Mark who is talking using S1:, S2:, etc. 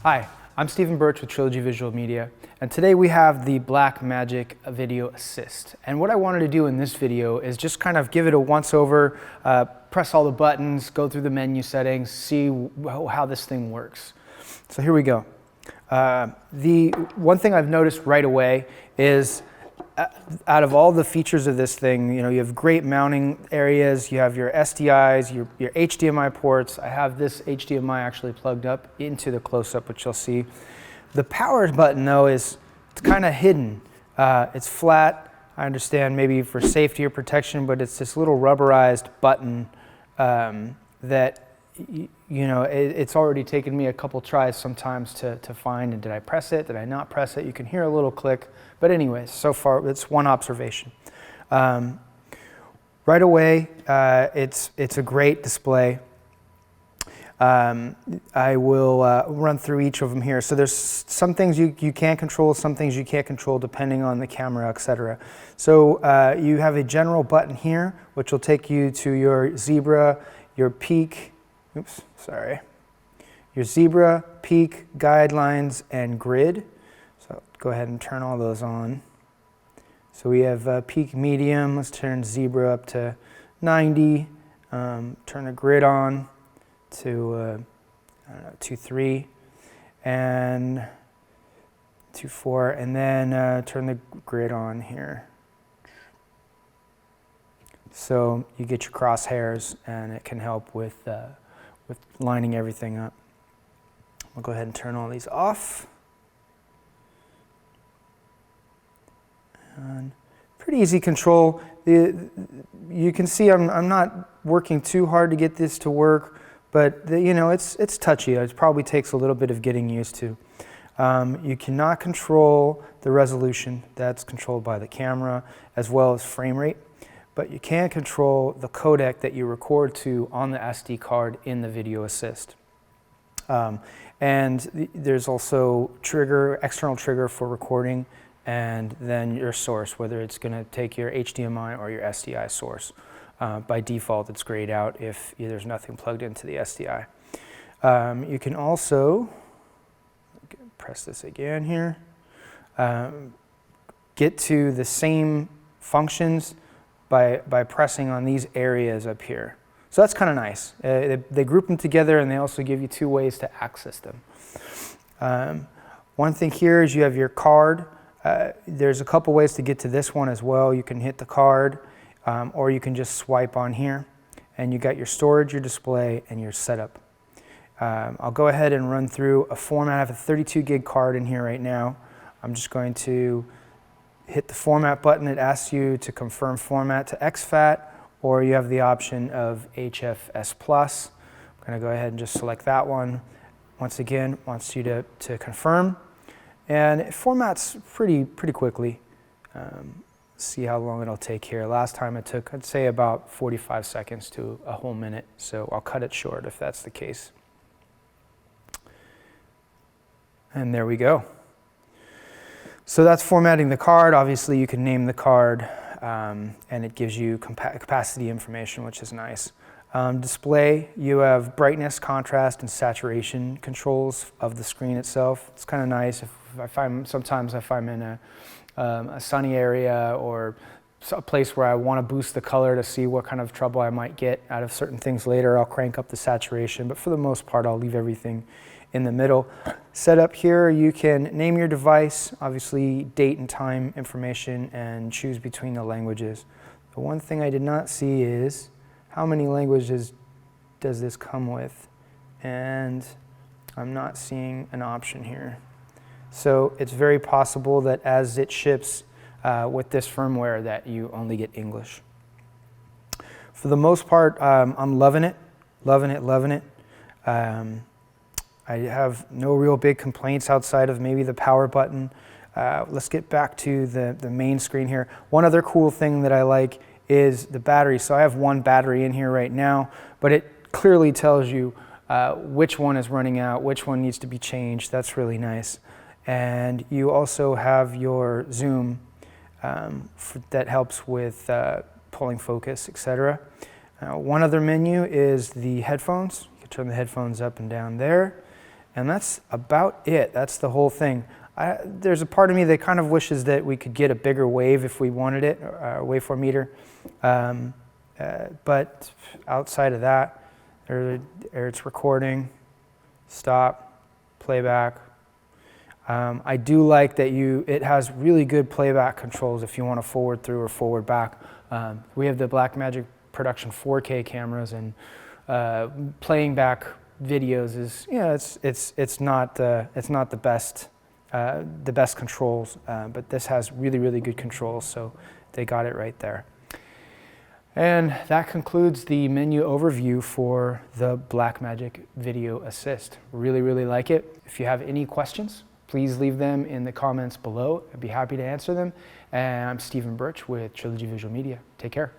S1: Hi, I'm Stephen Birch with Trilogy Visual Media, and today we have the Blackmagic Video Assist. And what I wanted to do in this video is just kind of give it a once-over, press all the buttons, go through the menu settings, see how this thing works. So here we go. The one thing I've noticed right away is out of all the features of this thing, you have great mounting areas, you have your SDIs, your HDMI ports. I have this HDMI actually plugged up into the close-up, which you'll see. The power button, though, it's kind of hidden. It's flat. I understand maybe for safety or protection, but it's this little rubberized button that it's already taken me a couple tries sometimes to find. And did I press it? Did I not press it? You can hear a little click. But anyways, so far it's one observation. Right away, it's a great display. I will run through each of them here. So there's some things you can control, some things you can't control depending on the camera, etc. So you have a general button here, which will take you to your zebra, your peak, your zebra, peak, guidelines, and grid. So go ahead and turn all those on. So we have peak medium. Let's turn zebra up to 90. Turn the grid on to 2.3 and 2.4, and then turn the grid on here. So you get your crosshairs, and it can help with lining everything up. We'll go ahead and turn all these off. And pretty easy control. You can see I'm not working too hard to get this to work, but it's touchy. It probably takes a little bit of getting used to. You cannot control the resolution. That's controlled by the camera, as well as frame rate. But you can control the codec that you record to on the SD card in the Video Assist. And there's also external trigger for recording, and then your source, whether it's going to take your HDMI or your SDI source. By default, it's grayed out if there's nothing plugged into the SDI. You can also, press this again here, get to the same functions by pressing on these areas up here. So that's kind of nice. They group them together, and they also give you two ways to access them. One thing here is you have your card. There's a couple ways to get to this one as well. You can hit the card, or you can just swipe on here, and you got your storage, your display, and your setup. I'll go ahead and run through a format. I have a 32 gig card in here right now. I'm just going to hit the format button. It asks you to confirm format to exFAT, or you have the option of HFS+. I'm going to go ahead and just select that one. Once again, wants you to confirm. And it formats pretty quickly. See how long it'll take here. Last time it took, I'd say, about 45 seconds to a whole minute. So I'll cut it short if that's the case. And there we go. So that's formatting the card. Obviously, you can name the card, and it gives you capacity information, which is nice. Display, you have brightness, contrast, and saturation controls of the screen itself. It's kind of nice. Sometimes if I'm in a sunny area or a place where I want to boost the color to see what kind of trouble I might get out of certain things later, I'll crank up the saturation. But for the most part, I'll leave everything in the middle. Setup here, you can name your device, obviously date and time information, and choose between the languages. The one thing I did not see is how many languages does this come with, and I'm not seeing an option here. So it's very possible that as it ships with this firmware that you only get English. For the most part, I'm loving it. I have no real big complaints outside of maybe the power button. Let's get back to the main screen here. One other cool thing that I like is the battery. So I have one battery in here right now, but it clearly tells you which one is running out, which one needs to be changed. That's really nice. And you also have your zoom that helps with pulling focus, etc. One other menu is the headphones. You can turn the headphones up and down there. And that's about it. That's the whole thing. There's a part of me that kind of wishes that we could get a bigger wave if we wanted it, waveform meter. But outside of that, it's recording, stop, playback. I do like that it has really good playback controls if you want to forward through or forward back. We have the Blackmagic Production 4K cameras, and playing back videos is, it's not the best controls, but this has really good controls, so they got it right there. And that concludes the menu overview for the Blackmagic Video Assist. Really like it. If you have any questions, please leave them in the comments below. I'd be happy to answer them. And I'm Stephen Birch with Trilogy Visual Media. Take care.